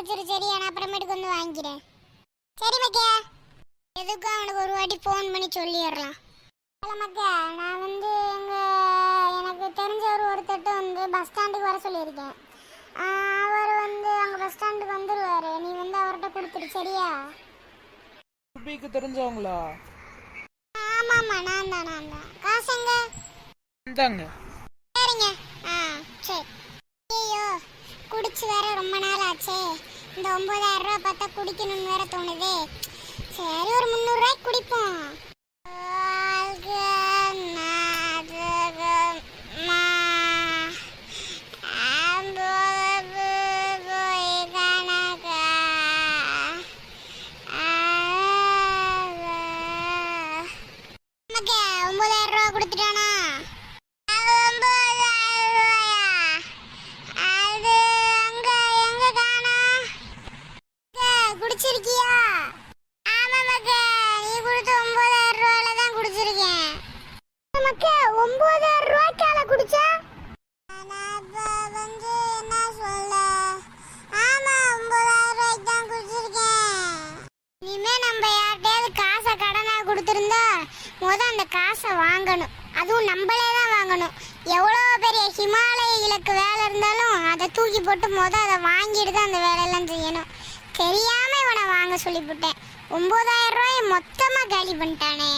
வச்சிரு சரியா, நான் அப்புறமேட்டுக்கு வந்து வாங்கிக்கிறேன். சரி மக்கா, எதுக்கும் அவனுக்கு ஒரு வாட்டி ஃபோன் பண்ணி சொல்லிடலாம். இல்லை மக்கா, நான் வந்து எனக்கு தெரிஞ்சவர் ஒருத்தட்ட வந்து பஸ் ஸ்டாண்டுக்கு வர சொல்லியிருக்கேன். அவர் வந்து அங்கே பஸ் ஸ்டாண்டுக்கு வந்துடுவார். நீ வந்து அவர்கிட்ட கொடுத்துரு சரியா. சுபிக்கு தெரிஞ்சவங்களா? ஆமாம்மா, நான் தான். காசுங்க இந்தாங்க. சரிங்க. சரி. ஐயோ, குடிச்சு வேற ரொம்ப நாள் ஆச்சே. இந்த 9000 ரூபா பார்த்தா குடிக்கணும்னு வேற தோணுதே. சரி, ஒரு 300 ரூபாய்க்கு குடிப்போம். நமக்கு 9000 ரூபா கொடுத்துட்டானா? குடிச்சிருக்கியா? ஆமா மக்கா, நீ கொடுத்த 9000 ரூபாயில தான் குடிச்சிருக்கேன். மக்கா, 9000 ரூபாய்க்கால குடிச்சா? நான் வந்து என்ன சொல்ல? ஆமா, 9000 ரூபாய்க்கு தான் குடிச்சிருக்கேன். இனிமே நம்ம யார்கிட்டயாவது காசை கடனா கொடுத்துருந்தா அந்த காசை வாங்கணும். அதுவும் நம்மளே தான் வாங்கணும். எவ்வளோ பெரிய ஹிமாலய இலக்கு வேலை இருந்தாலும் அதை தூக்கி போட்டு அதை வாங்கிட்டு தான் அந்த வேலையெல்லாம் செய்யணும். தெரியாம இவனை வாங்க சொல்லிவிட்டேன். 9000 ரூபாய் மொத்தமா காலி பண்ணிட்டானே.